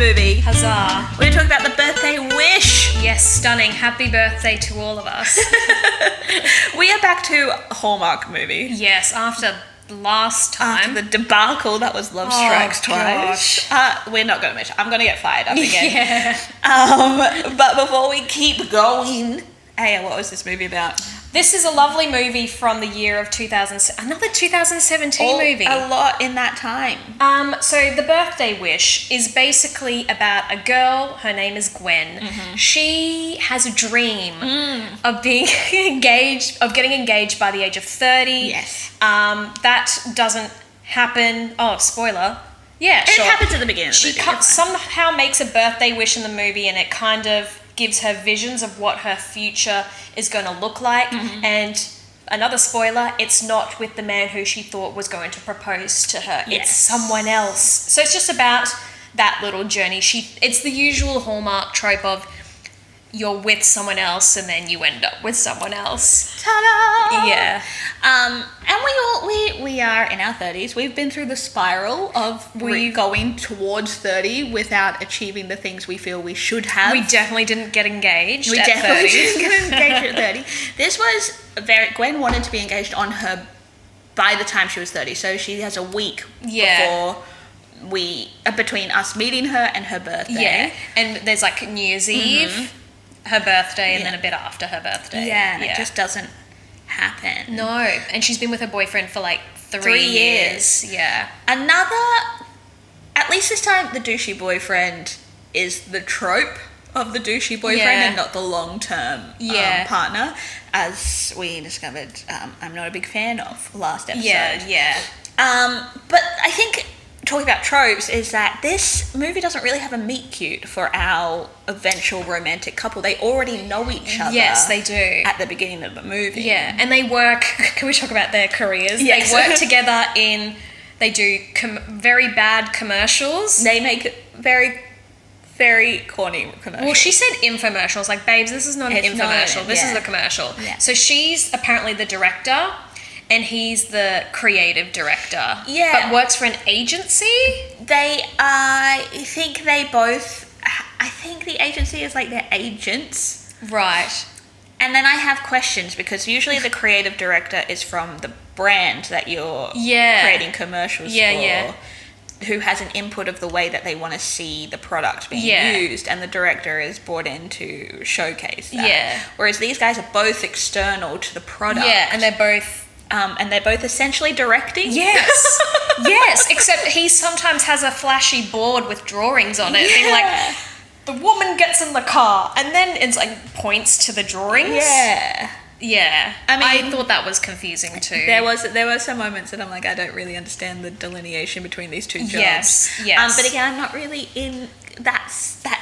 movie. Huzzah. We're going to talk about The Birthday Wish. Yes, stunning. Happy birthday to all of us. We are back to Hallmark movie. Yes, after last time. After the debacle that was Love Strikes Twice. We're not going to mention. I'm going to get fired up again. Yeah. But before we keep going, Aya, what was this movie about? This is a lovely movie from the year of 2000. Another 2017 movie. A lot in that time. So The Birthday Wish is basically about a girl. Her name is Gwen. Mm-hmm. She has a dream of being engaged, of getting engaged by the age of 30. Yes. That doesn't happen. Oh, spoiler. Yeah, It happens at the beginning of the movie. She somehow makes a birthday wish in the movie, and it kind of gives her visions of what her future is going to look like. Mm-hmm. And another spoiler, it's not with the man who she thought was going to propose to her. Yes. It's someone else. So it's just about that little journey. It's the usual Hallmark trope of you're with someone else and then you end up with someone else. Ta-da! Yeah. And we are in our 30s. We've been through the spiral of going towards 30 without achieving the things we feel we should have. We definitely didn't get engaged We at definitely 30. didn't get engaged at 30. This was Gwen wanted to be engaged on her by the time she was 30. So she has a week before between us meeting her and her birthday. Yeah. And there's like New Year's Eve, her birthday, and then a bit after her birthday. Yeah, and it just doesn't happen. No, and she's been with her boyfriend for like 3 years. Yeah. At least this time, the douchey boyfriend is the trope of the douchey boyfriend and not the long-term partner, as we discovered I'm not a big fan of last episode. Yeah. But I think talking about tropes is that this movie doesn't really have a meet cute for our eventual romantic couple. They already know each other. Yes, they do. At the beginning of the movie. Yeah, and they work... Can we talk about their careers? Yes. They work together in... They do very bad commercials. They make very, very corny commercials. Well, she said infomercials. Like, babes, this is not an infomercial. This is a commercial. Yeah. So she's apparently the director... And he's the creative director. Yeah. But works for an agency? I think the agency is like their agents. Right. And then I have questions because usually the creative director is from the brand that you're creating commercials for. Who has an input of the way that they want to see the product being used, and the director is brought in to showcase that. Yeah. Whereas these guys are both external to the product. Yeah, and they're both essentially directing. Yes. Yes, except he sometimes has a flashy board with drawings on it. Yeah. Like, the woman gets in the car and then it's like points to the drawings. Yeah. Yeah. I thought that was confusing too. There were some moments that I'm like, I don't really understand the delineation between these two jobs. Yes. But again, I'm not really in that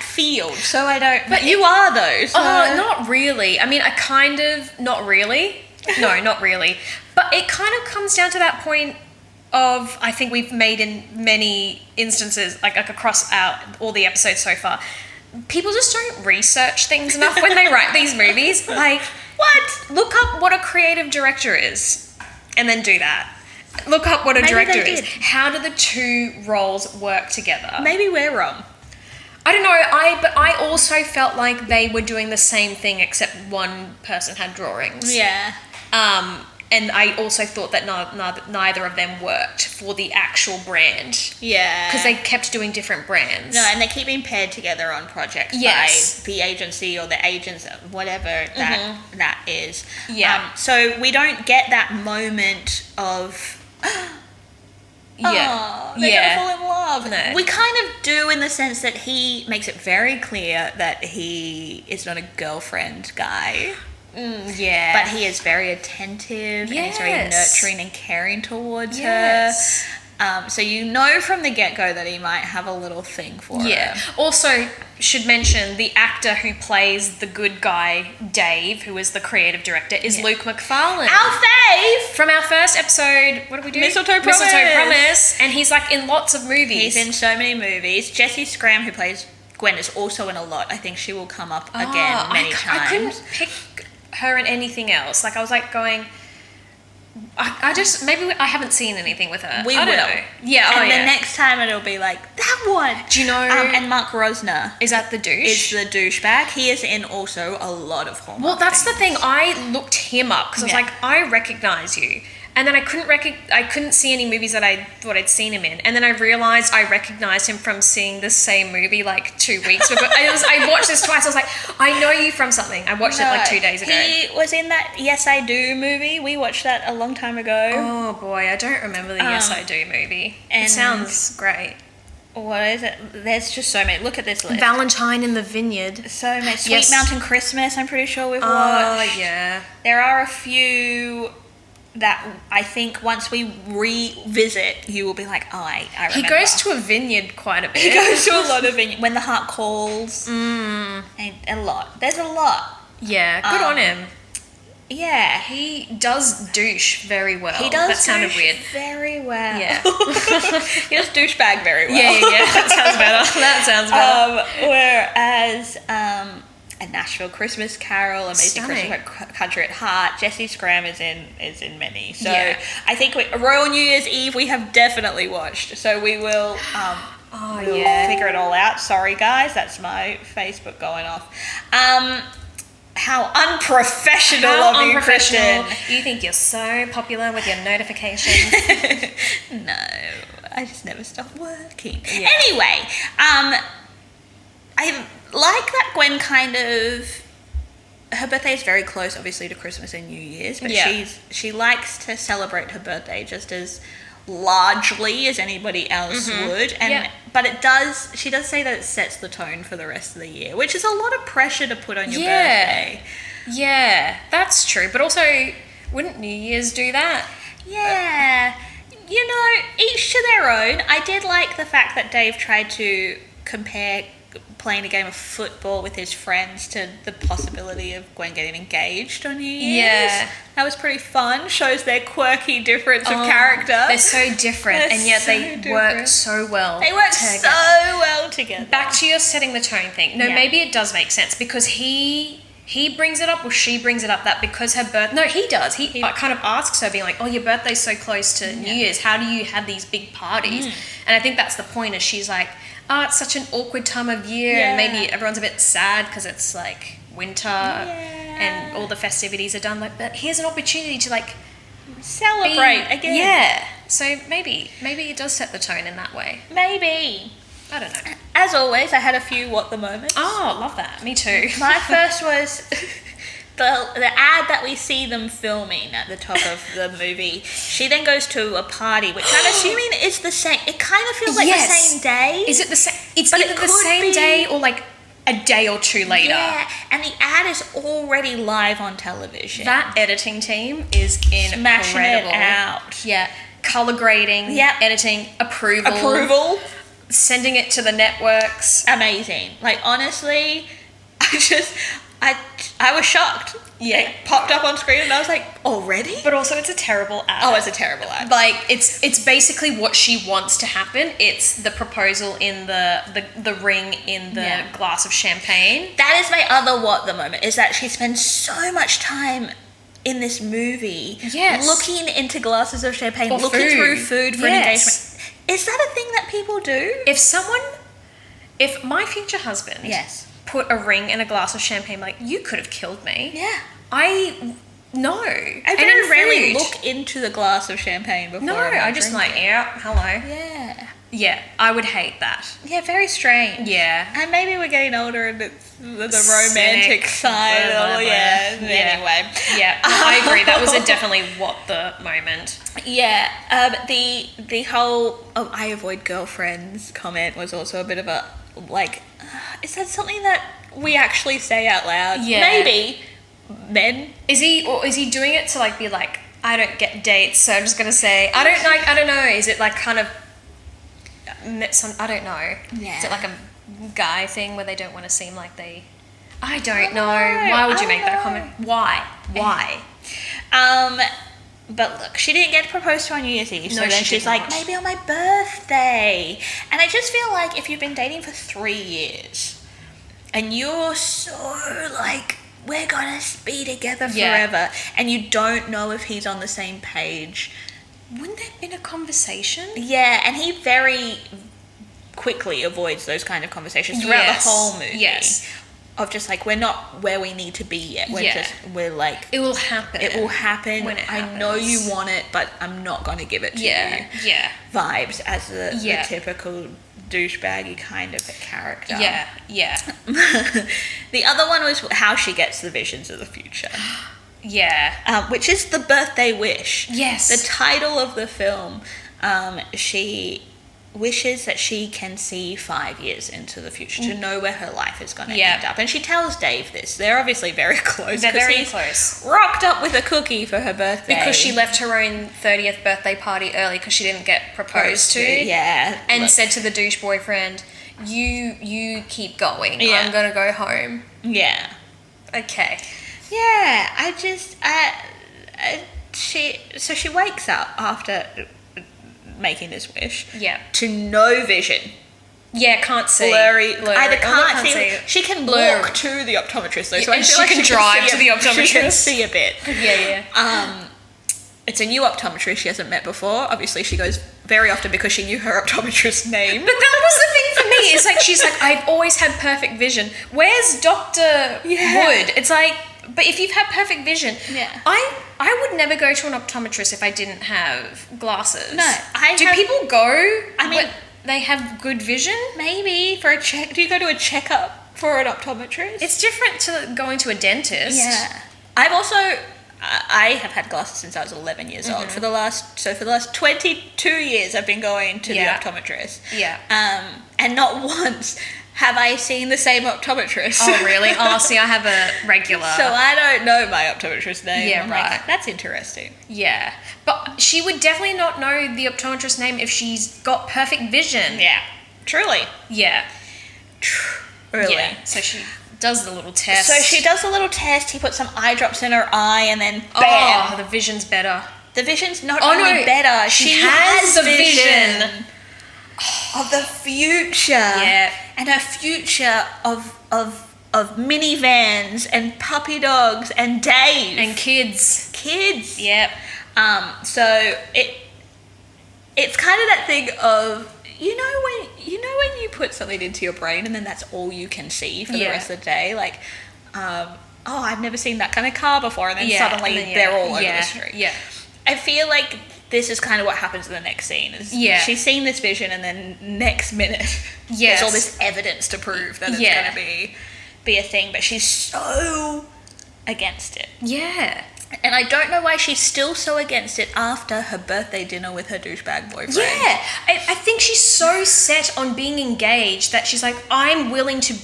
field, so I don't. But you are though. So. Not really. I mean, not really. No, not really. But it kind of comes down to that point of, I think we've made in many instances, like across all the episodes so far, people just don't research things enough when they write these movies. Like, what? Look up what a creative director is, and then do that. Look up what a director is. How do the two roles work together? Maybe we're wrong. I don't know. But I also felt like they were doing the same thing, except one person had drawings. Yeah. And I also thought that neither of them worked for the actual brand. Yeah. Because they kept doing different brands. No, and they keep being paired together on projects by the agency or the agents, whatever that is. Yeah. So we don't get that moment of... they're gonna fall in love. No. We kind of do, in the sense that he makes it very clear that he is not a girlfriend guy. But he is very attentive and he's very nurturing and caring towards her. So you know from the get-go that he might have a little thing for her. Also, should mention the actor who plays the good guy, Dave, who is the creative director, is Luke McFarlane. Our fave! From our first episode, what did we do? Mistletoe Promise. And he's like in lots of movies. He's in so many movies. Jessie Scram, who plays Gwen, is also in a lot. I think she will come up again many times. I couldn't pick her in anything else. Like, I was like going... I just... Maybe I haven't seen anything with her. I don't know. Yeah, and the next time it'll be like, that that one. Do you know? And Mark Rosner is that the douche? Is the douchebag. He is in also a lot of Hallmark. Well, that's things. the thing. I looked him up because I was like, I recognize you. And then I couldn't see any movies that I thought I'd seen him in. And then I realized I recognized him from seeing the same movie like 2 weeks before. I watched this twice. I was like, I know you from something. I watched it like 2 days ago. He was in that Yes I Do movie. We watched that a long time ago. Oh boy, I don't remember the Yes I Do movie. It sounds great. What is it? There's just so many. Look at this list. Valentine in the Vineyard. So many. Sweet Mountain Christmas, I'm pretty sure we've watched. Oh, yeah. There are a few that I think once we revisit, you will be like, oh, I remember. He goes to a vineyard quite a bit. He goes to a lot of vineyard. When the Heart Calls. And a lot. There's a lot. Yeah, good on him. Yeah. He does douche very well. He does. That sounded weird. Very well. Yeah. He does douchebag very well. Yeah. That sounds better. Whereas A Nashville Christmas Carol, Amazing Christmas Country at Heart, Jesse Scram is in many. So I think Royal New Year's Eve we have definitely watched. So we will figure it all out. Sorry guys, that's my Facebook going off. How unprofessional of you, Kristen. You think you're so popular with your notifications. No, I just never stop working. Yeah. Anyway, I like that Gwen kind of, her birthday is very close obviously to Christmas and New Year's, but she likes to celebrate her birthday just as largely as anybody else would, and but she does say that it sets the tone for the rest of the year, which is a lot of pressure to put on your birthday. Yeah, that's true, but also wouldn't New Year's do that? Yeah, you know, each to their own. I did like the fact that Dave tried to compare playing a game of football with his friends to the possibility of Gwen getting engaged on New Year's. Yeah. That was pretty fun. Shows their quirky difference of character. They're so different, and yet they work so well. They work so well together. Back to your setting the tone thing. No, maybe it does make sense because he brings it up or she brings it up that because her birth... No, he does. He kind of asks her, being like, oh, your birthday's so close to New Year's. How do you have these big parties? And I think that's the point, is she's like, oh, it's such an awkward time of year, and maybe everyone's a bit sad because it's like winter and all the festivities are done. Like, but here's an opportunity to like celebrate again. Yeah. So maybe it does set the tone in that way. Maybe. I don't know. As always, I had a few what the moments. Oh, love that. Me too. My first was the ad that we see them filming at the top of the movie. She then goes to a party, which I'm assuming is the same. It kind of feels like the same day. Is it the same? It's either the same day or like a day or two later. Yeah, and the ad is already live on television. That editing team is incredible. Smashing it out. Yeah. Color grading, editing, approval, sending it to the networks. Amazing. Like, honestly, I was shocked. Yeah. It popped up on screen and I was like, already? But also it's a terrible ad. Oh, it's a terrible ad. Like, it's basically what she wants to happen. It's the proposal in the ring in the glass of champagne. That is my other what the moment, is that she spends so much time in this movie looking into glasses of champagne, or looking through food for an engagement. Is that a thing that people do? If my future husband put a ring in a glass of champagne, like, you could have killed me. Yeah. I very rarely look into the glass of champagne before. No, I just like, hello. Yeah. Yeah, I would hate that. Yeah, very strange. Yeah. And maybe we're getting older and it's the romantic side. Blah, blah, blah. Anyway. Yeah, I agree. That was definitely what the moment. Yeah. The whole I avoid girlfriends comment was also a bit of a, like, is that something that we actually say out loud? Yeah. Maybe. Men. Is he doing it to like be like, I don't get dates, so I'm just gonna say I don't know. Is it like kind of I don't know. Yeah. Is it like a guy thing where they don't want to seem like they... I don't know. Why would you make that comment? Why? But look, she didn't get proposed to on New Year's Eve, so then she's like, maybe on my birthday. And I just feel like if you've been dating for 3 years and you're so like, we're gonna be together forever, and you don't know if he's on the same page... Wouldn't there have been a conversation? Yeah, and he very quickly avoids those kind of conversations throughout the whole movie. Yes. Of just like, we're not where we need to be yet. We're like... It will happen. It will happen. When it happens. I know you want it, but I'm not going to give it to you. Yeah. Vibes as the typical douchebaggy kind of character. Yeah. The other one was how she gets the visions of the future. Yeah. Which is the birthday wish. Yes. The title of the film, she wishes that she can see 5 years into the future, to know where her life is going to end up. And she tells Dave this. They're obviously very close. They're very close. Rocked up with a cookie for her birthday. Because she left her own 30th birthday party early because she didn't get proposed to. Yeah. And said to the douche boyfriend, you keep going. Yeah. I'm going to go home. Yeah. Okay. Yeah. She wakes up after making this wish to no vision. Yeah, can't see. Blurry. Either can't see. She can Blur. walk to the optometrist though, so and she can drive to the optometrist. She can see a bit. Yeah. It's a new optometrist she hasn't met before. Obviously, she goes very often because she knew her optometrist's name. But that was the thing for me. It's like, she's like, I've always had perfect vision. Where's Dr. Wood? It's like, but if you've had perfect vision, I would never go to an optometrist if I didn't have glasses. No. Do people go? I mean, they have good vision? Maybe for a check. Do you go to a checkup for an optometrist? It's different to going to a dentist. Yeah. I have had glasses since I was 11 years old. For the last 22 years, I've been going to the optometrist. Yeah. And not once have I seen the same optometrist. Oh, really? Oh, see, I have a regular. So I don't know my optometrist's name. Yeah, I'm right. like, that's interesting. Yeah. But she would definitely not know the optometrist's name if she's got perfect vision. Yeah. Truly. Yeah. Really. Yeah. So she does the little test. So she does a little test. He puts some eye drops in her eye and then bam. Oh, the vision's better. The vision's not only better. She has the vision of the future. Yeah. And her future of minivans and puppy dogs and Dave. And kids. Kids. Yep. So it's kind of that thing of, you know when you put something into your brain and then that's all you can see for the rest of the day, like I've never seen that kind of car before, and then suddenly they're all over the street. Yeah. I feel like this is kind of what happens in the next scene. She's seen this vision, and then next minute there's all this evidence to prove that it's going to be a thing, but she's so against it. Yeah. And I don't know why she's still so against it after her birthday dinner with her douchebag boyfriend. Yeah. I think she's so set on being engaged that she's like, I'm willing to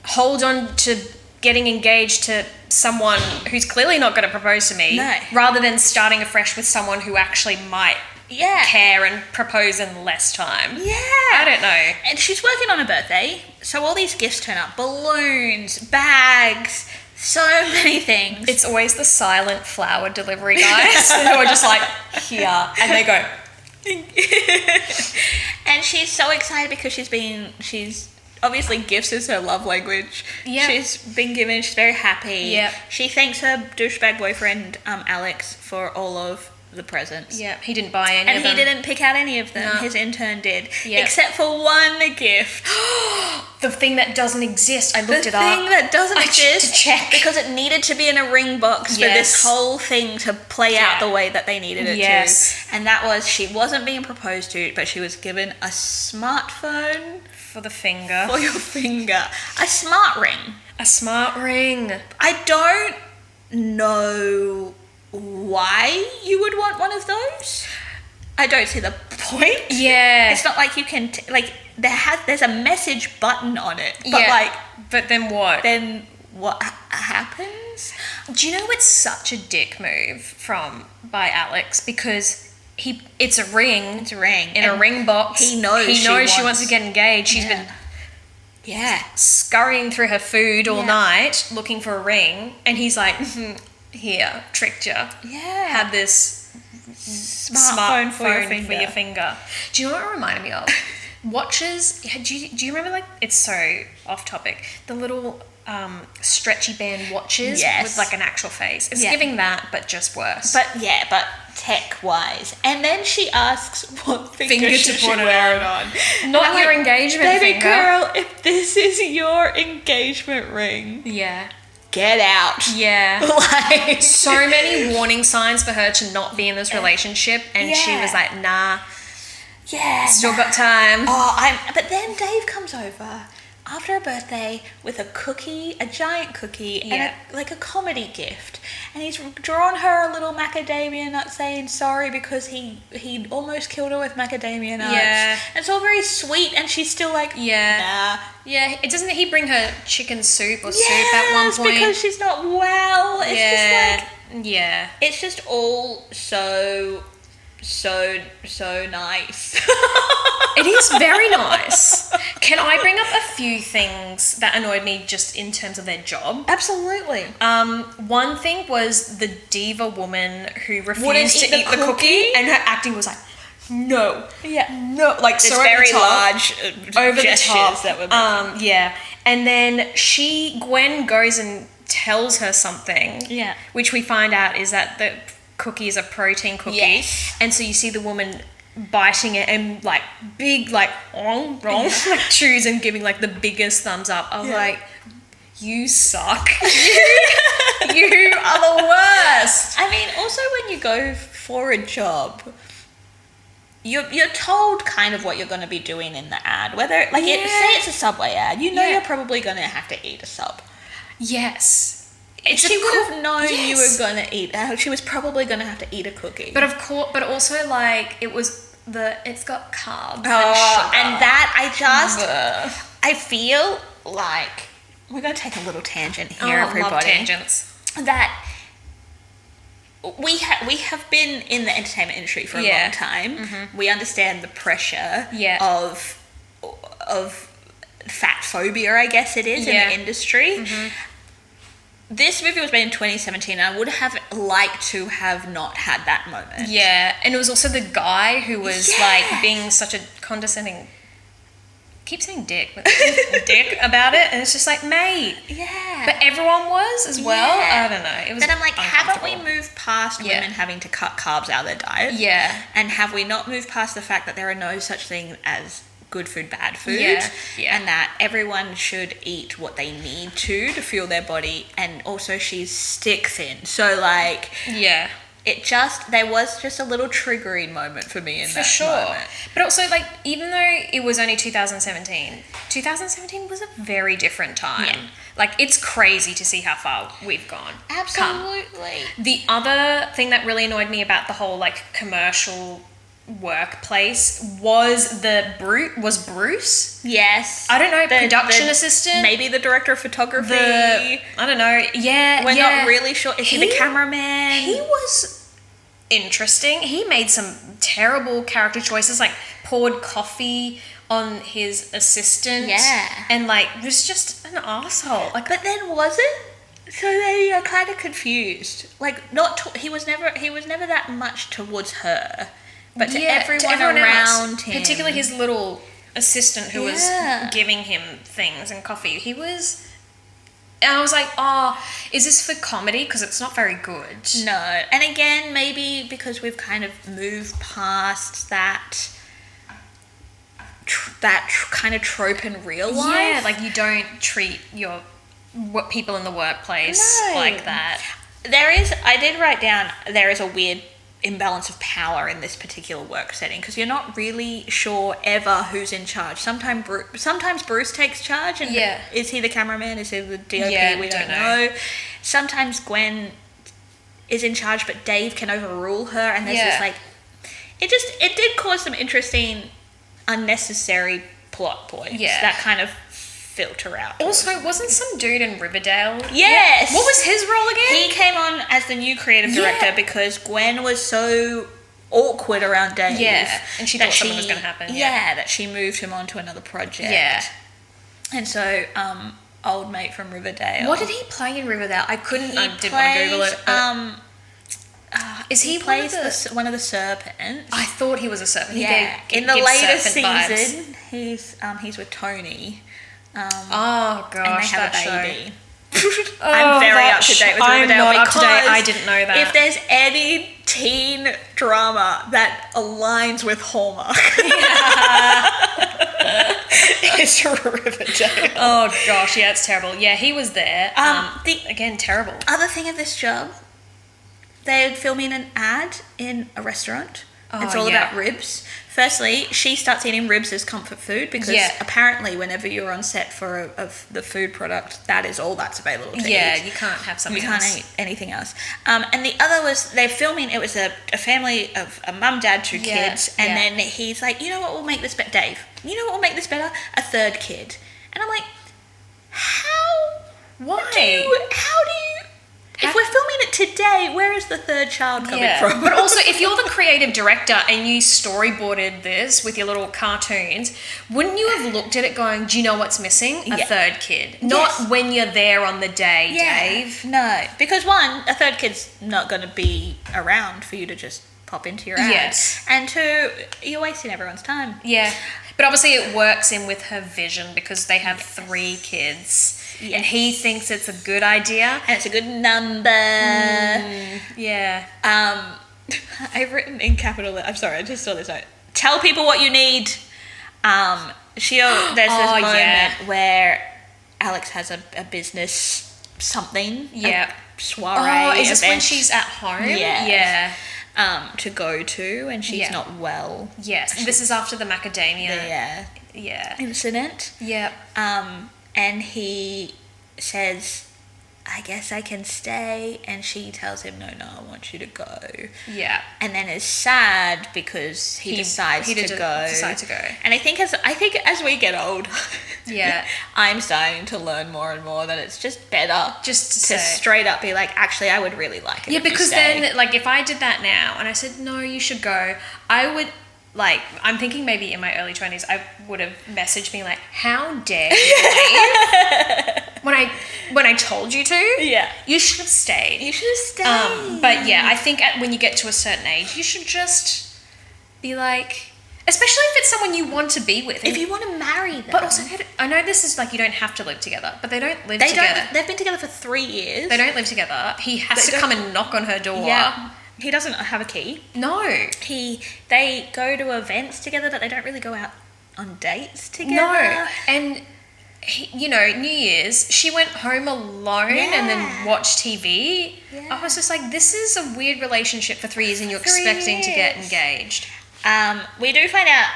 hold on to getting engaged to someone who's clearly not going to propose to me, rather than starting afresh with someone who actually might care and propose in less time. Yeah. I don't know. And she's working on a birthday, so all these gifts turn up. Balloons, bags, so many things. It's always the silent flower delivery guys who are just like, here, and they go. And she's so excited because she's obviously gifts is her love language. Yeah. She's been given, she's very happy. Yeah. She thanks her douchebag boyfriend, Alex, for all of the presents. Yeah, he didn't buy any of them. And he didn't pick out any of them. No. His intern did. Yep. Except for one gift. The thing that doesn't exist. I looked it up. The thing that doesn't exist. To check. Because it needed to be in a ring box for this whole thing to play out the way that they needed it to. And that was, she wasn't being proposed to, but she was given a smartphone. For the finger. For your finger. A smart ring. A smart ring. I don't know why you would want one of those. I don't see the point. Yeah. It's not like you can there's a message button on it, but but then what? Then what happens? Do you know it's such a dick move by Alex, because it's a ring. It's a ring in a ring box. He knows she wants to get engaged. She's been scurrying through her food all night looking for a ring, and he's like, here, tricked you. Yeah. Have this smartphone for your finger. Do you know what it reminded me of? Watches. Do you remember, like, it's so off topic, the little stretchy band watches with like an actual face. It's giving that, but just worse. But tech-wise. And then she asks what finger should she put wear it on. Not your engagement baby finger. girl, if this is your engagement ring, yeah, get out. Yeah. Like, so many warning signs for her to not be in this relationship, and she was like, nah. Yeah. Still got time. But then Dave comes over after her birthday with a cookie, a giant cookie, and a comedy gift. And he's drawn her a little macadamia nut saying sorry because he almost killed her with macadamia nuts. Yeah. And it's all very sweet, and she's still like, nah. Yeah, doesn't he bring her chicken soup or soup at one point? Because she's not well. It's just like... Yeah. It's just all so nice. It is very nice. Can I bring up a few things that annoyed me just in terms of their job? Absolutely. One thing was the diva woman who refused to eat the cookie, and her acting was like, no. Yeah. No. Like, it's so very over large over gestures the top. That were making. Yeah. And then Gwen goes and tells her something. Yeah. Which we find out is that the cookie is a protein cookie. Yes. And so you see the woman biting it and like big like like chews and giving like the biggest thumbs up. I was like, you suck. You are the worst. I mean, also when you go for a job, you're told kind of what you're going to be doing in the ad. Whether say it's a Subway ad, you know you're probably going to have to eat a sub. Yes. She would have known you were going to eat. She was probably going to have to eat a cookie. But of course, but also like it's got carbs and sugar. And that I feel like we're going to take a little tangent here, everybody. Love tangents. That we have been in the entertainment industry for a long time. Mm-hmm. We understand the pressure of fat phobia, I guess it is, in the industry. Mm-hmm. This movie was made in 2017. I would have liked to have not had that moment. Yeah, and it was also the guy who was like being such a condescending. Keep saying dick about it, and it's just like, mate. Yeah. But everyone was as well. I don't know. It was. But I'm like, haven't we moved past women having to cut carbs out of their diet? Yeah. And have we not moved past the fact that there are no such thing as good food, bad food, and that everyone should eat what they need to fuel their body, and also she's stick thin, so like there was just a little triggering moment for me in that moment. But also, like, even though it was only 2017 was a very different time. Like, it's crazy to see how far we've gone. Absolutely. The other thing that really annoyed me about the whole like commercial workplace was Bruce. Yes. I don't know, production assistant. Maybe the director of photography. I don't know. Yeah. We're not really sure. Is he the cameraman? He was interesting. He made some terrible character choices, like poured coffee on his assistant. Yeah. And like was just an asshole. Like, but then was it? So they are kind of confused. Like he was never that much towards her. But to everyone around him. Particularly his little assistant who was giving him things and coffee. He was... And I was like, is this for comedy? Because it's not very good. No. And again, maybe because we've kind of moved past that kind of trope in real life. Yeah, like you don't treat people in the workplace like that. I did write down, there is a weird imbalance of power in this particular work setting because you're not really sure ever who's in charge. Sometimes Bruce takes charge and is he the cameraman? Is he the DOP? We don't know. Sometimes Gwen is in charge but Dave can overrule her, and there's this like it did cause some interesting unnecessary plot points that kind of filter out. Also, wasn't some dude in Riverdale? Yes. What was his role again? He came on as the new creative director because Gwen was so awkward around Dave. Yeah, and she thought something was going to happen. Yeah, that she moved him on to another project. Yeah. And so, old mate from Riverdale. What did he play in Riverdale? I didn't want to Google it. Is he plays one of the serpents? I thought he was a serpent. In the later season, he's with Tony. Oh gosh, and they have a baby. I'm very up to date with Riverdale. I'm not up to date. I didn't know that. If there's any teen drama that aligns with Hallmark, it's Riverdale. Oh gosh, yeah, it's terrible. Yeah, he was there. Again, terrible. Other thing of this job, they're filming an ad in a restaurant. It's all about ribs. Firstly, she starts eating ribs as comfort food because apparently whenever you're on set for the food product, that is all that's available to eat. Yeah, you can't have something else. You can't eat anything else. And the other was, they're filming, it was a family of a mum, dad, 2 kids, and then he's like, you know what will make this better, Dave? You know what will make this better? A 3rd kid. And I'm like, how do you... If we're filming it today, where is the 3rd child coming from? But also, if you're the creative director and you storyboarded this with your little cartoons, wouldn't you have looked at it going, do you know what's missing? A 3rd kid. Not when you're there on the day, Dave. No, because 1, a 3rd kid's not going to be around for you to just pop into your ad. Yes. And 2, you're wasting everyone's time. Yeah. But obviously it works in with her vision because they have 3 kids. Yes. And he thinks it's a good idea. And it's a good number. Yeah. I've written in capital... I'm sorry, I just saw this note. Tell people what you need. There's this moment where Alex has a business something. Yeah. A soiree is this event. when she's at home? Yeah. To go to, and she's not well. Yes. This is after the macadamia. Incident. Yep. And he says, I guess I can stay. And she tells him, no, I want you to go. Yeah. And then is sad because he decides to go. And I think as we get old, I'm starting to learn more and more that it's just better just to straight up be like, actually, I would really like it. Yeah, because then, like, if I did that now and I said, no, you should go, I would... Like, I'm thinking maybe in my early 20s, I would have messaged me like, how dare you leave? when I told you to, you should have stayed. You should have stayed. But yeah, I think when you get to a certain age, you should just be like, especially if it's someone you want to be with. If you want to marry them. But also, I know this is like, you don't have to live together, but they don't live together. They've been together for 3 years. They don't live together. He has to come and knock on her door. Yeah. He doesn't have a key. No. They go to events together, but they don't really go out on dates together. No. And, New Year's, she went home alone and then watched TV. Yeah. I was just like, this is a weird relationship for 3 years and you're expecting to get engaged. We do find out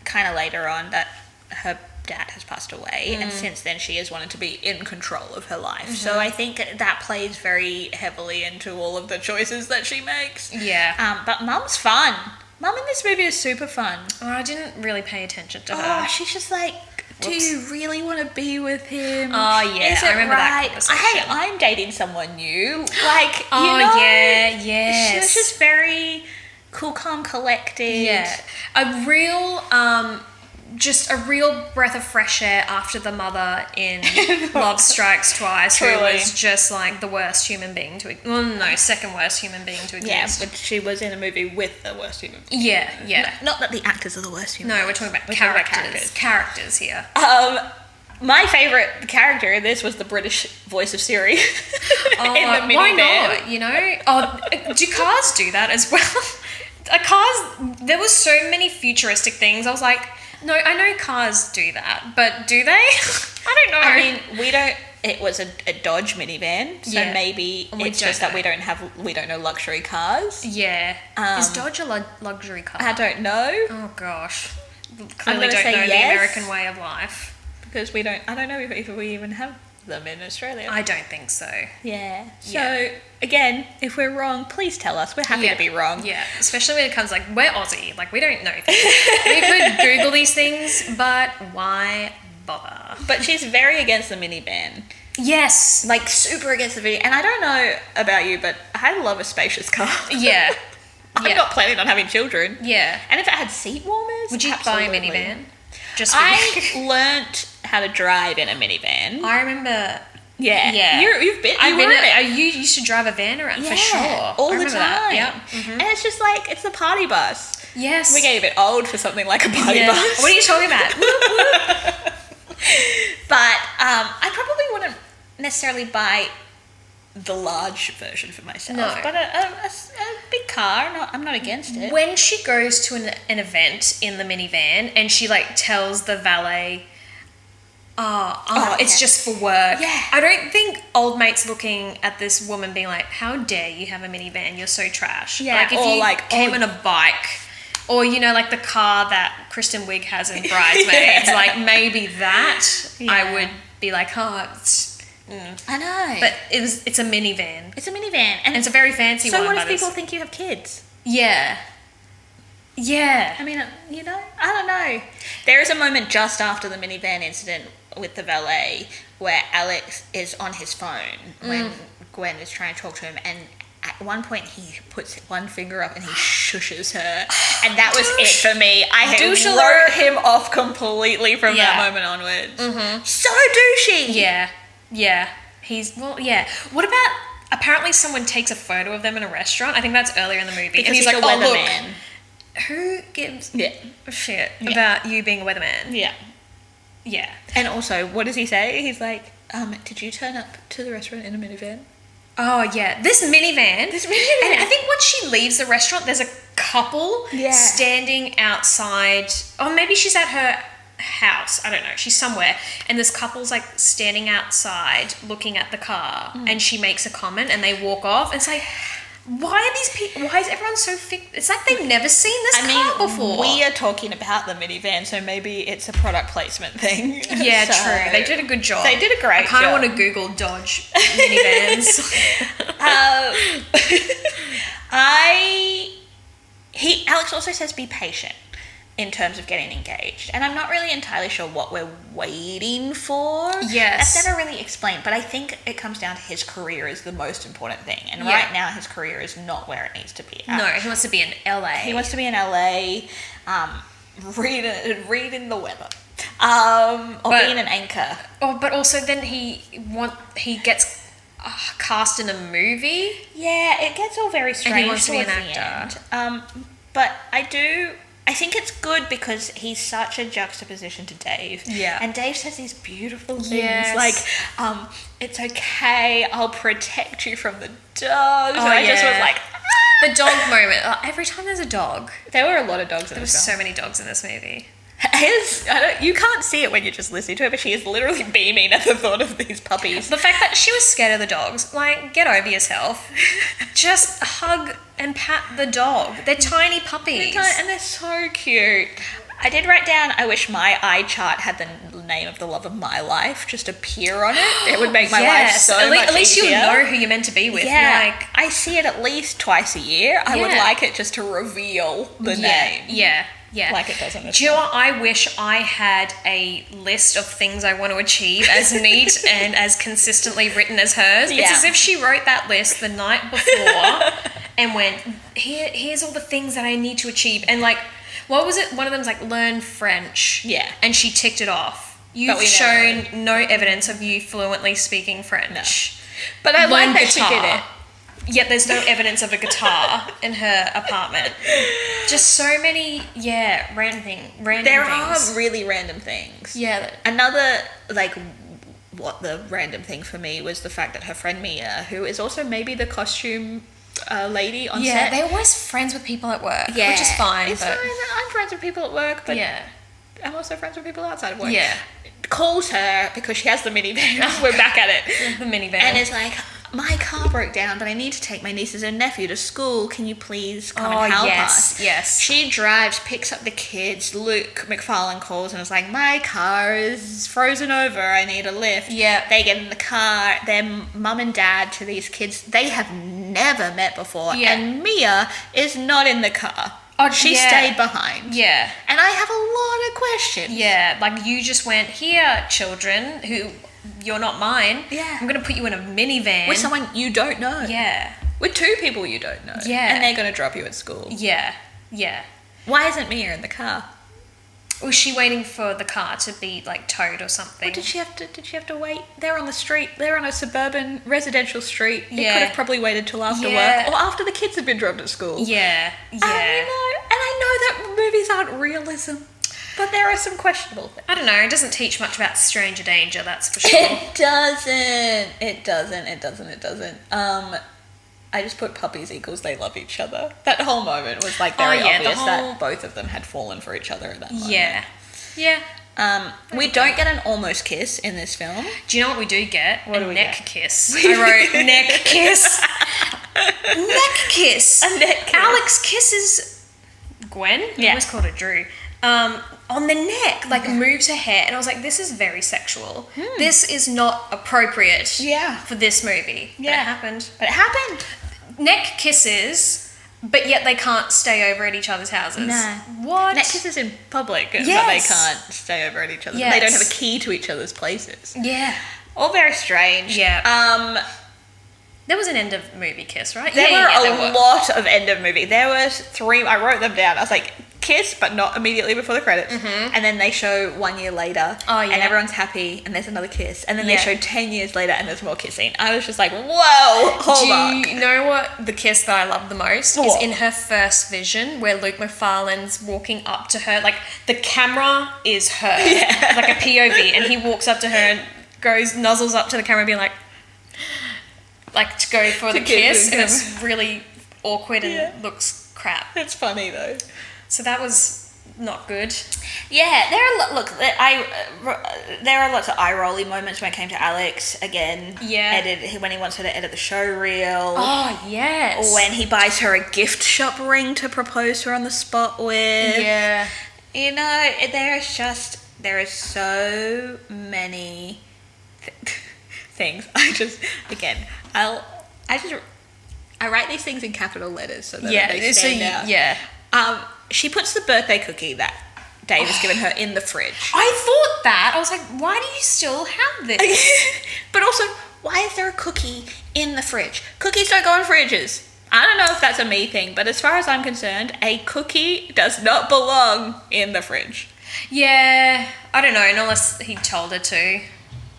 kind of later on that her dad has passed away, and since then she has wanted to be in control of her life. So I think that plays very heavily into all of the choices that she makes. Yeah. But Mum's fun. Mum in this movie is super fun. Oh, I didn't really pay attention to her. Oh, she's just like, do you really want to be with him? Oh, yeah. Is it I remember right? that conversation. Hey, I'm dating someone new. Like, yes. She was just very cool, calm, collected. Yeah. A real breath of fresh air after the mother in Love Strikes Twice, who was just like the worst human being second worst human being to exist. Yeah, but she was in a movie with the worst human being. Yeah. Not that the actors are the worst human beings. No, we're talking about characters. Characters here. My favourite character in this was the British voice of Siri in the Minivan. Why not? Do cars do that as well? There was so many futuristic things. I was like, no, I know cars do that, but do they? I don't know. I mean, we don't. It was a Dodge minivan, so maybe it's just that we don't know luxury cars. Yeah. Is Dodge a luxury car? I don't know. Oh gosh. Clearly don't know the American way of life. Because we don't. I don't know if we even have them in Australia. I don't think so. Yeah. So again, if we're wrong, please tell us. We're happy to be wrong. Yeah. Especially when it comes like, we're Aussie. Like, we don't know things. We could Google these things, but why bother? But she's very against the minivan. Yes. Like, super against the minivan. And I don't know about you, but I love a spacious car. Yeah. I'm not planning on having children. Yeah. And if it had seat warmers, would you buy a minivan? I learnt how to drive in a minivan. I remember. Yeah. You've been. You used to drive a van around for sure. All the time. Yeah. Mm-hmm. And it's just like, it's the party bus. Yes. We're getting a bit old for something like a party bus. What are you talking about? But I probably wouldn't necessarily buy the large version for myself. No. But a big car, I'm not against it. When she goes to an event in the minivan and she like tells the valet, it's just for work. Yeah. I don't think old mate's looking at this woman being like, how dare you have a minivan? You're so trash. Yeah. Like if or you like came on a bike, or like the car that Kristen Wiig has in Bridesmaids, like maybe that I would be like, I know. But it's a minivan. It's a minivan. And it's a very fancy one. So what if people think you have kids? Yeah. Yeah. I mean, I don't know. There is a moment just after the minivan incident with the valet where Alex is on his phone when Gwen is trying to talk to him, and at one point he puts one finger up and he shushes her, and that was it for me. I wrote him off completely from that moment onwards. Mm-hmm. So douchey. Yeah. What about, apparently someone takes a photo of them in a restaurant? I think that's earlier in the movie. Because and he's like, a weatherman. Look, who gives a shit about you being a weatherman? Yeah. Yeah. And also, what does he say? He's like, did you turn up to the restaurant in a minivan? Oh, yeah. This minivan. And I think once she leaves the restaurant, there's a couple standing outside. Or maybe she's at her house. I don't know. She's somewhere. And this couple's like standing outside looking at the car. And she makes a comment and they walk off. And it's like, why is everyone so it's like they've never seen this car before. We are talking about the minivan, so maybe it's a product placement thing. Yeah, true. They did a good job. They did a great job. I kind of want to Google Dodge minivans. Alex also says be patient in terms of getting engaged, and I'm not really entirely sure what we're waiting for. Yes. That's never really explained, but I think it comes down to his career is the most important thing, and right now his career is not where it needs to be at. No, he wants to be in LA. He wants to be in LA, reading the weather, or being an anchor. Oh, but also then he gets cast in a movie. Yeah, it gets all very strange. And he wants to be an actor. But I think it's good because he's such a juxtaposition to Dave. Yeah. And Dave says these beautiful things like, it's okay, I'll protect you from the dogs. And I just was like, the dog moment. Every time there's a dog. There were a lot of dogs in this film. There were so many dogs in this movie. You can't see it when you're just listening to it, but she is literally beaming at the thought of these puppies. The fact that she was scared of the dogs, like, get over yourself. Just hug and pat the dog. They're tiny puppies. And they're so cute. I did write down, I wish my eye chart had the name of the love of my life just appear on it. It would make my life so much easier. At least you'll know who you're meant to be with. Yeah, I see it at least twice a year. I would like it just to reveal the name. Yeah. Like it does in this. Do you know what? I wish I had a list of things I want to achieve as neat and as consistently written as hers. It's as if she wrote that list the night before and went, here's all the things that I need to achieve. And like, what was it? One of them's like, learn French. Yeah. And she ticked it off. You've shown no evidence of you fluently speaking French. No. But I like that she did it. Yet there's no evidence of a guitar in her apartment. Just so many, random things. There are really random things. Yeah. Another, what the random thing for me was the fact that her friend Mia, who is also maybe the costume lady on set. Yeah, they're always friends with people at work, which is fine. It's fine. I'm friends with people at work, but I'm also friends with people outside of work. Yeah. Calls her because she has the minivan. We're back at it. The minivan. And it's like, my car broke down, but I need to take my nieces and nephew to school. Can you please come and help us? Yes. She drives, picks up the kids. Luke McFarlane calls and is like, my car is frozen over. I need a lift. Yeah. They get in the car. Their mum and dad to these kids, they have never met before. Yeah. And Mia is not in the car. Oh, she stayed behind. Yeah. And I have a lot of questions. Yeah. Like, you just went, here, children, who... You're not mine. Yeah. I'm going to put you in a minivan. With someone you don't know. Yeah. With two people you don't know. Yeah. And they're going to drop you at school. Yeah. Yeah. Why isn't Mia in the car? Was she waiting for the car to be, like, towed or something? Or did she have to wait? They're on the street. They're on a suburban residential street. They could have probably waited till after work. Or after the kids had been dropped at school. Yeah. Yeah. And I know that movies aren't realism. But there are some questionable things. I don't know. It doesn't teach much about stranger danger, that's for sure. It doesn't. I just put puppies equals they love each other. That whole moment was like very obvious that both of them had fallen for each other at that moment. Yeah. Yeah. We don't get an almost kiss in this film. Do you know what we do get? What do we neck get? kiss. I wrote neck kiss. Neck kiss. A neck kiss. Alex kisses Gwen. I always called her Drew. On the neck, like moves her hair, and I was like, "This is very sexual. This is not appropriate. For this movie." Yeah, but it happened. Neck kisses. But yet they can't stay over at each other's houses. No. What? Neck kisses in public, but they can't stay over at each other's. Yes. They don't have a key to each other's places. Yeah. All very strange. Yeah. There was an end of movie kiss, right? There were a lot of end of movie. There was 3. I wrote them down. I was like, kiss, but not immediately before the credits. And then they show 1 year later. Oh, yeah. And everyone's happy, and there's another kiss. And then they show 10 years later, and there's more kissing. I was just like, whoa, Hallmark. Do you know what the kiss that I love the most is in her first vision, where Luke McFarlane's walking up to her. Like, the camera is her. Yeah. Like a POV, and he walks up to her and nuzzles up to the camera, being like to go for the kiss, and it's really awkward and looks crap. It's funny though. So that was not good. Yeah, there are lots of eye-rolly moments when it came to Alex again. Yeah, when he wants her to edit the show reel. Oh yes. Or when he buys her a gift shop ring to propose to her on the spot with. Yeah. You know, there is so many things. I write these things in capital letters so that they stand out. Yeah. She puts the birthday cookie that Dave has given her in the fridge. I thought that. I was like, why do you still have this? But also, why is there a cookie in the fridge? Cookies don't go in fridges. I don't know if that's a me thing, but as far as I'm concerned, a cookie does not belong in the fridge. Yeah, I don't know, unless he told her to.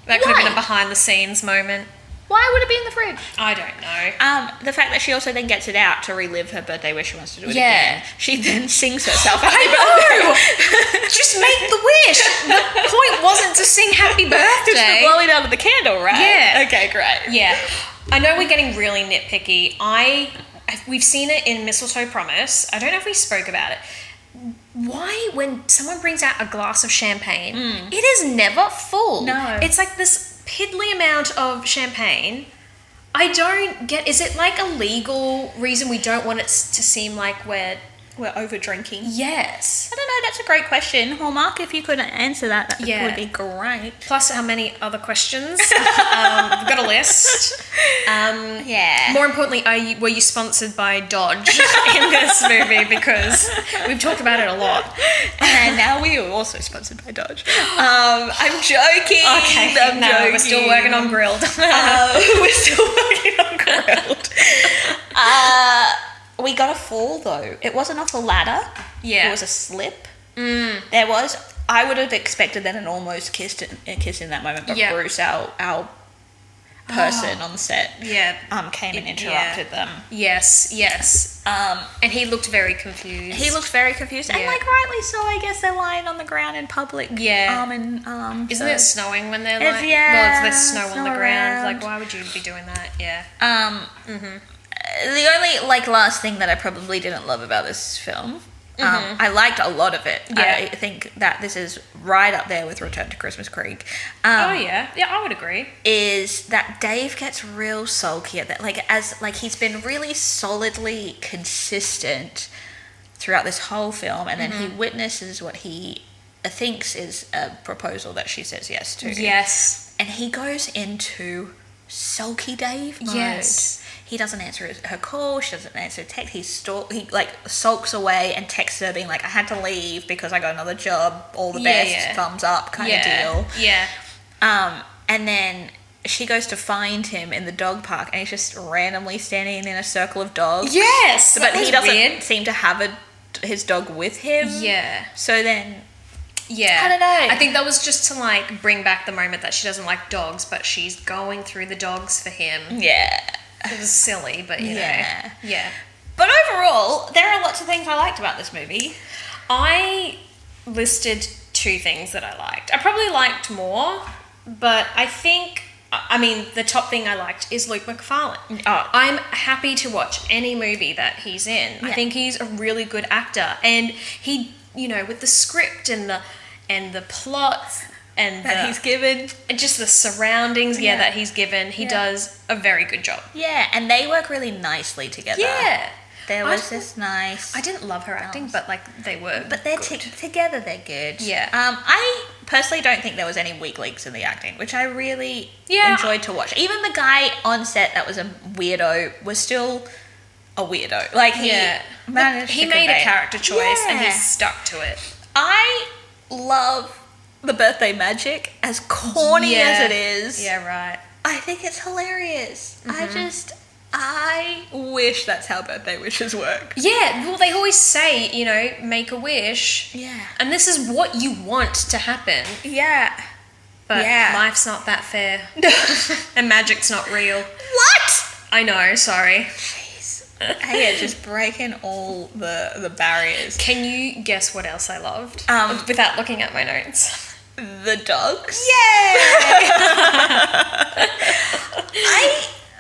That could have been a behind-the-scenes moment. Why would it be in the fridge? I don't know. The fact that she also then gets it out to relive her birthday where she wants to do it again. She then sings herself happy birthday. Just make the wish. The point wasn't to sing happy birthday. Just to blow it out of the candle, right? Yeah. Okay, great. Yeah. I know we're getting really nitpicky. We've seen it in Mistletoe Promise. I don't know if we spoke about it. Why, when someone brings out a glass of champagne, it is never full. No. It's like this piddly amount of champagne. I don't get, is it like a legal reason we don't want it to seem like we're over drinking? Yes. I don't know, that's a great question. Hallmark, if you could answer that would be great. Plus how many other questions. We've got a list. More importantly, were you sponsored by Dodge in this movie? Because we've talked about it a lot. And now we are also sponsored by Dodge. I'm joking. Okay, we're still working on grilled. We got a fall though. It wasn't off a ladder. Yeah. It was a slip. There was. I would have expected that an almost kiss in that moment, but Bruce, our person on set, came and interrupted them. Yes. And he looked very confused. And like rightly so. I guess they're lying on the ground in public. Yeah. Isn't it snowing when they're like? Well, there's snow on the ground. Like, why would you be doing that? Yeah. The only last thing that I probably didn't love about this film, I liked a lot of it. Yeah. I think that this is right up there with Return to Christmas Creek. Yeah, I would agree. Is that Dave gets real sulky at that, he's been really solidly consistent throughout this whole film, and then he witnesses what he thinks is a proposal that she says yes to. Yes. And he goes into sulky Dave mode. Yes. He doesn't answer her call. She doesn't answer text. He sulks away and texts her being like, I had to leave because I got another job. All the best. Thumbs up kind of deal. Yeah. And then she goes to find him in the dog park and he's just randomly standing in a circle of dogs. Yes. But he doesn't seem to have his dog with him. Yeah. So then... Yeah. I don't know. I think that was just to bring back the moment that she doesn't like dogs, but she's going through the dogs for him. Yeah. It was silly, but you know. Yeah. But overall, there are lots of things I liked about this movie. I listed 2 things that I liked. I probably liked more, but I think, I mean, the top thing I liked is Luke McFarlane. Oh. I'm happy to watch any movie that he's in. Yeah. I think he's a really good actor, and he, you know, with the script and the plot and that he's given, and just the surroundings, that he's given, he does a very good job. Yeah, and they work really nicely together. Yeah. There was this nice... I didn't love her acting, but like they were But they're good. together they're good. Yeah. I personally don't think there was any weak links in the acting, which I really enjoyed to watch. Even the guy on set that was a weirdo was still a weirdo. Like he managed he to made a convey- character choice and he Yeah. stuck to it. I love the birthday magic, as corny as it is. Yeah, right. I think it's hilarious. I wish that's how birthday wishes work. Yeah, well, they always say, you know, make a wish. Yeah. And this is what you want to happen. Yeah. But Yeah. life's not that fair. And magic's not real. What? I know, sorry. Jeez. Hey, it's just breaking all the barriers. Can you guess what else I loved? Without looking at my notes. The dogs? Yay!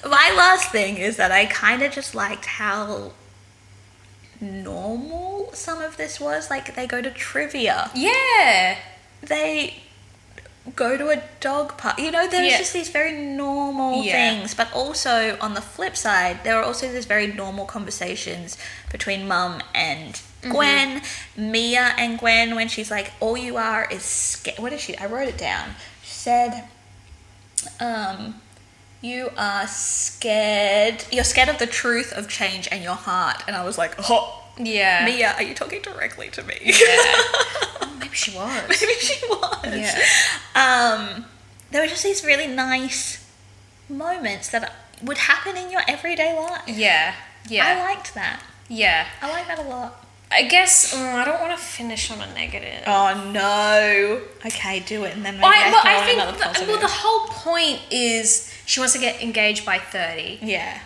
My last thing is that I kind of just liked how normal some of this was. Like, they go to trivia. Yeah. They go to a dog park. You know, there's just these very normal things. But also, on the flip side, there are also these very normal conversations between Mum and Gwen, Mia and Gwen, when she's like, all you are is scared. What is she? I wrote it down. She said, you are scared. You're scared of the truth of change and your heart. And I was like, oh, Yeah. Mia, are you talking directly to me? Yeah. Oh, maybe she was. Maybe she was. Yeah. There were just these really nice moments that would happen in your everyday life. Yeah. Yeah. I liked that. Yeah. I like that a lot. I guess I don't want to finish on a negative. Oh no. Okay, do it, and then maybe I think another positive. the whole point is she wants to get engaged by 30. Yeah.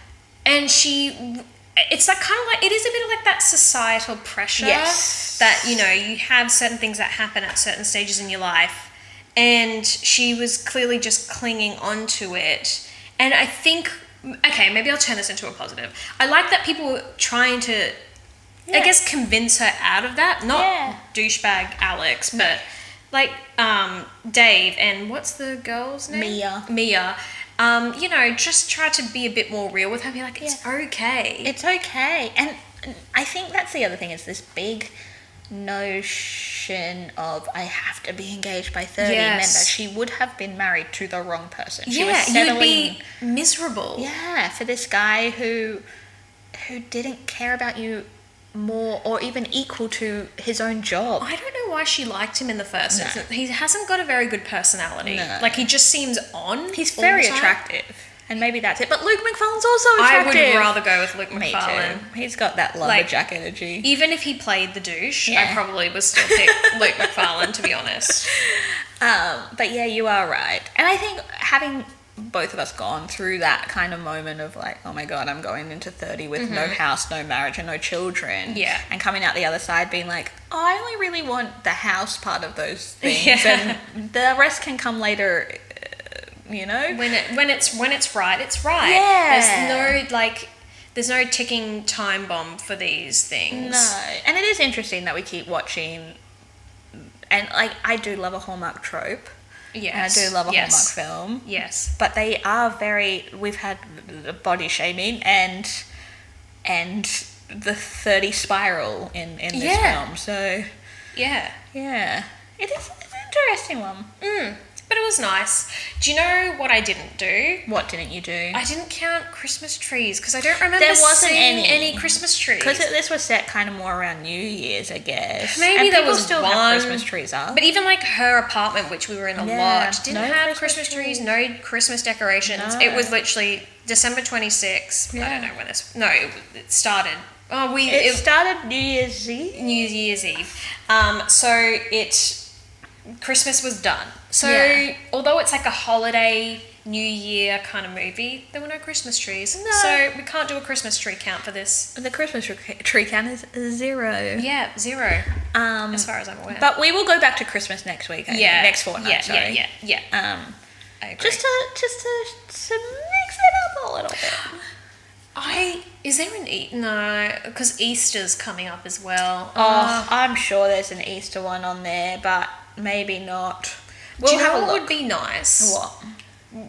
And it's like kind of like, it is a bit of like that societal pressure that, you know, you have certain things that happen at certain stages in your life, and she was clearly just clinging on to it. And I think, okay, maybe I'll turn this into a positive. I like that people were trying to, I guess, convince her out of that. Not douchebag Alex, but like Dave and what's the girl's name? Mia. You know, just try to be a bit more real with her. Be like, it's okay. It's okay. And I think that's the other thing, is this big notion of I have to be engaged by 30 meant that she would have been married to the wrong person. She was settling, you'd be miserable. Yeah, for this guy who didn't care about you more or even equal to his own job. I don't know why she liked him in the first instance. He hasn't got a very good personality. No. Like, he just seems on. He's all very the time. attractive. And maybe that's it. But Luke McFarlane's also attractive. I would rather go with Luke Me McFarlane. too. He's got that lumberjack energy. Even if he played the douche, I probably would still pick Luke McFarlane, to be honest. But yeah, you are right. And I think having both of us gone through that kind of moment of like, oh my God, I'm going into 30 with no house, no marriage, and no children. Yeah. And coming out the other side being like, oh, I only really want the house part of those things. And the rest can come later, you know? When it's right, it's right. Yeah. There's no ticking time bomb for these things. No. And it is interesting that we keep watching, and like, I do love a Hallmark trope. Yes. And I do love a Hallmark film. Yes. But they are we've had body shaming and the 30 spiral in this film. So yeah. It is an interesting one. But it was nice. Do you know what I didn't do? What didn't you do? I didn't count Christmas trees because I don't remember There wasn't seeing any Christmas trees. Because this was set kind of more around New Year's, I guess. Maybe and there people was still one, have Christmas trees up. But even like her apartment, which we were in a lot, didn't no have Christmas Christmas trees, trees. no Christmas decorations. No. It was literally December 26th. I don't know when this. No, it started. It started New Year's Eve. New Year's Eve. So Christmas was done. So although it's like a holiday New Year kind of movie, there were no Christmas trees. No. So we can't do a Christmas tree count for this. The Christmas tree count is 0. Yeah, 0. As far as I'm aware. But we will go back to Christmas next week. Next fortnight. Sorry. Yeah. I agree. Just to mix it up a little bit. Is there an no? Because Easter's coming up as well. Oh, I'm sure there's an Easter one on there, but maybe not. Do you know what would be nice? What?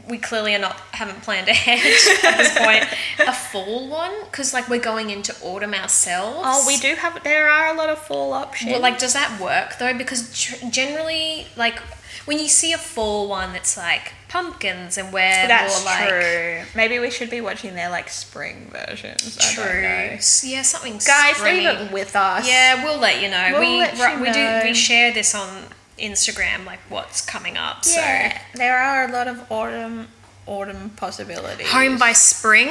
We clearly haven't planned ahead at this point. A fall one, because like we're going into autumn ourselves. Oh, we do have. There are a lot of fall options. Well, like, does that work though? Because generally, like, when you see a fall one that's like pumpkins and we're that's more like. True. Maybe we should be watching their like spring versions. True. I don't know. Yeah, something. Guys, springy. leave it with us. Yeah, we'll let you know. We share this on Instagram, like what's coming up. Yeah, so there are a lot of autumn possibilities. Home by Spring,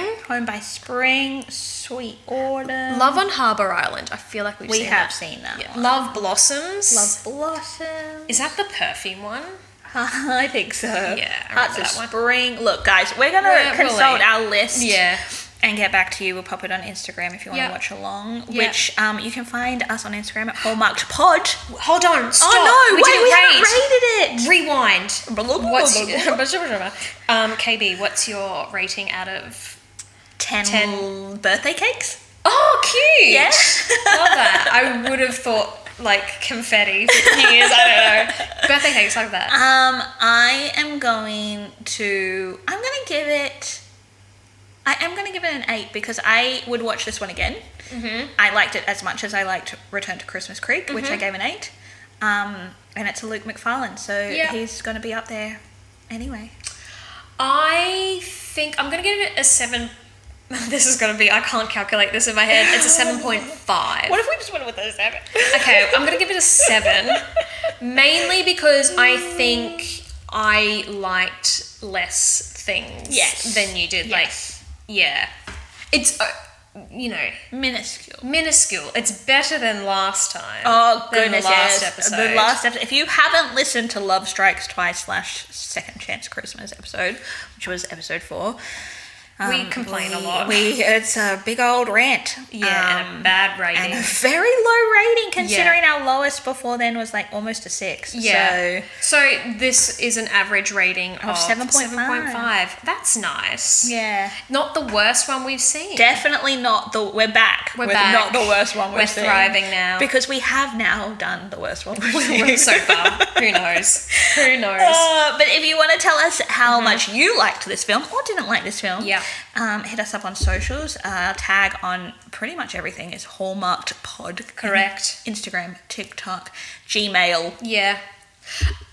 Sweet Autumn, Love on Harbour Island. I feel like we have seen that one. Love Blossoms. Is that the perfume one? I think so. Yeah, I remember that one. Spring. Look, guys, we're gonna consult our list. Yeah. And get back to you. We'll pop it on Instagram if you want to watch along. Yeah. Which you can find us on Instagram at Hallmarked Pod. Hold on, stop. Oh no, we haven't rated it. Rewind. What's KB? What's your rating out of 10 birthday cakes? Oh, cute. Yeah, love that. I would have thought like confetti for years. I don't know. Birthday cakes like that. I am going to give it an 8 because I would watch this one again. Mm-hmm. I liked it as much as I liked Return to Christmas Creek, which I gave an 8. And it's a Luke McFarlane, so he's going to be up there anyway. I think I'm going to give it a 7. This is going to be, I can't calculate this in my head. It's a 7.5. What if we just went with a 7? Okay, I'm going to give it a 7. Mainly because I think I liked less things than you did. Yes. Yeah. It's, minuscule. It's better than last time. Oh, goodness, the last episode. The last episode. If you haven't listened to Love Strikes Twice / Second Chance Christmas episode, which was episode 4, we complain a lot. It's a big old rant. Yeah, and a bad rating. And a very low rating considering our lowest before then was like almost a 6. Yeah. So this is an average rating of 7.5. That's nice. Yeah. Not the worst one we've seen. Definitely not we're back. We're back. Not the worst one we've seen. We're thriving now. Because we have now done the worst one we've seen. So far. Who knows? But if you want to tell us how much you liked this film or didn't like this film, hit us up on socials. Tag on pretty much everything is Hallmarked Pod. Correct. Instagram, TikTok, Gmail. Yeah.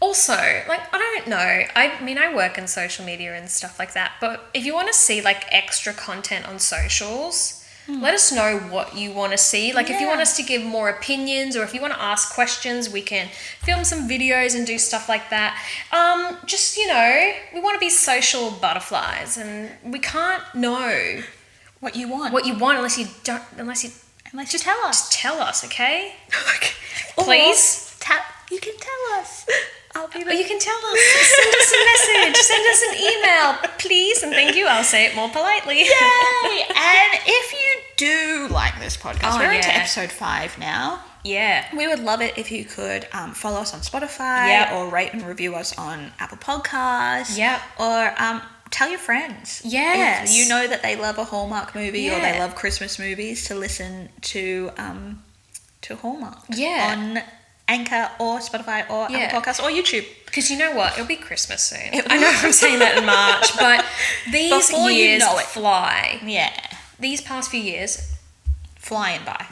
Also, like, I don't know. I work in social media and stuff like that. But if you want to see like extra content on socials, let us know what you want to see. Like if you want us to give more opinions or if you want to ask questions, we can film some videos and do stuff like that. Just, we want to be social butterflies and we can't know what you want unless you tell us. Just tell us, okay? Please. You can tell us. You can tell us. Send us a message. Send us an email, please, and thank you. I'll say it more politely. Yay! And if you do like this podcast, we're into episode 5 now. Yeah. We would love it if you could follow us on Spotify or rate and review us on Apple Podcasts. Yep. Or tell your friends. Yes. If you know that they love a Hallmark movie or they love Christmas movies to listen to Hallmark. Yeah. On Anchor or Spotify or Apple Podcasts or YouTube. Because you know what? It'll be Christmas soon. I know I'm saying that in March, but these years fly. Yeah. These past few years, flying by.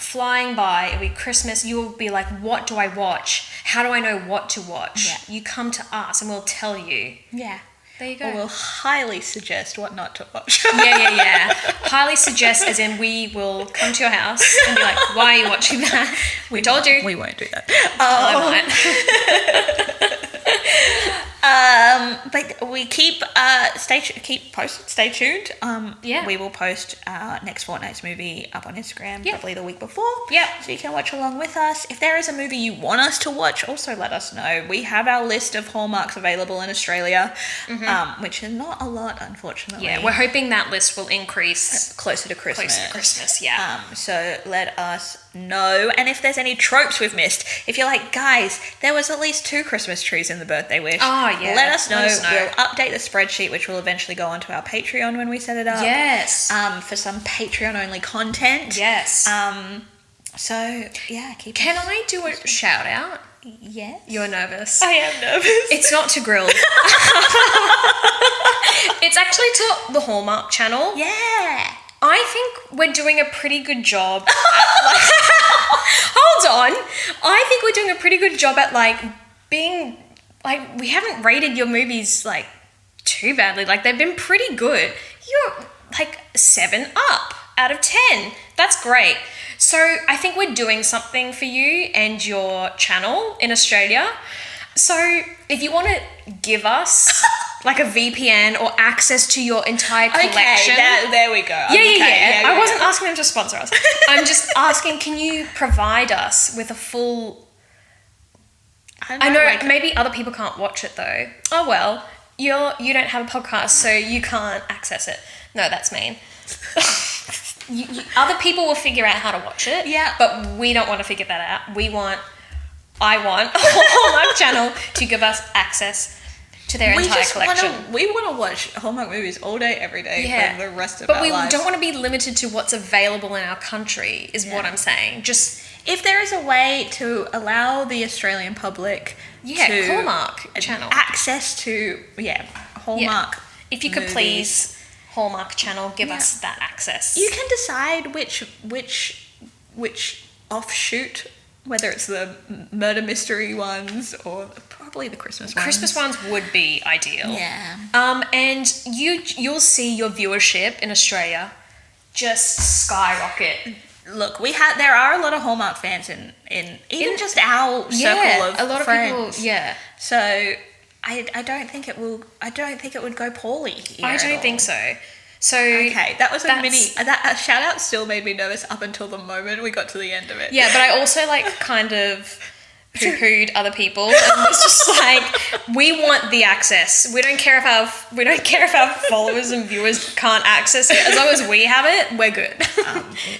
It'll be Christmas. You'll be like, what do I watch? How do I know what to watch? Yeah. You come to us and we'll tell you. Yeah. There you go. Or we'll highly suggest what not to watch. Yeah. Highly suggest as in we will come to your house and be like, why are you watching that? We told you. We won't do that. I might. But we stay tuned. We will post our next fortnight's movie up on Instagram, probably the week before. So you can watch along with us. If there is a movie you want us to watch, also let us know. We have our list of Hallmarks available in Australia, which is not a lot, unfortunately. Yeah, we're hoping that list will increase closer to Christmas. So let us know. And if there's any tropes we've missed, if you're like, guys, there was at least 2 Christmas trees in the birthday wish, let us know. We'll update the spreadsheet, which will eventually go onto our Patreon when we set it up. For some Patreon only content. So yeah, Can I do a shout out? Yes. You're nervous. I am nervous. It's not to Grill. It's actually to the Hallmark channel. Yeah. I think we're doing a pretty good job at, hold on. I think we're doing a pretty good job at being we haven't rated your movies too badly. They've been pretty good. You're 7 up out of 10. That's great. So I think we're doing something for you and your channel in Australia. So if you want to give us a VPN or access to your entire collection. Okay, there we go. Yeah. I wasn't asking them to sponsor us. I'm just asking, can you provide us with a full... I know maybe other people can't watch it though. Oh well, you don't have a podcast, so you can't access it. No, that's mean. Other people will figure out how to watch it. Yeah. But we don't want to figure that out. I want a Hallmark channel to give us access to their entire collection. We want to watch Hallmark movies all day, every day for the rest of our lives. But we don't want to be limited to what's available in our country, is what I'm saying. Just if there is a way to allow the Australian public to Hallmark channel access to Hallmark. If you could please Hallmark channel give us that access. You can decide which offshoot, whether it's the murder mystery ones or probably the Christmas ones. Christmas ones would be ideal. Yeah. And you'll see your viewership in Australia just skyrocket. Look, there are a lot of Hallmark fans in even just our circle of a lot friends. of people. Yeah. So I don't think it will. I don't think it would go poorly here. I don't think so. So okay, that was a shout out still made me nervous up until the moment we got to the end of it. Yeah, but I also kind of poo-pooed other people and was just we want the access. We don't care if our followers and viewers can't access it. As long as we have it, we're good.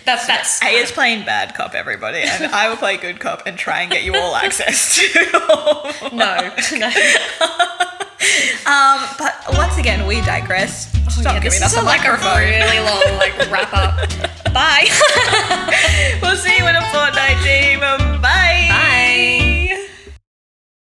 That's A is playing bad cop, everybody, and I will play good cop and try and get you all access to No. But once again, we digress. Stop giving us a microphone. Really long wrap up. Bye. We'll see you in a fortnight, team. Bye.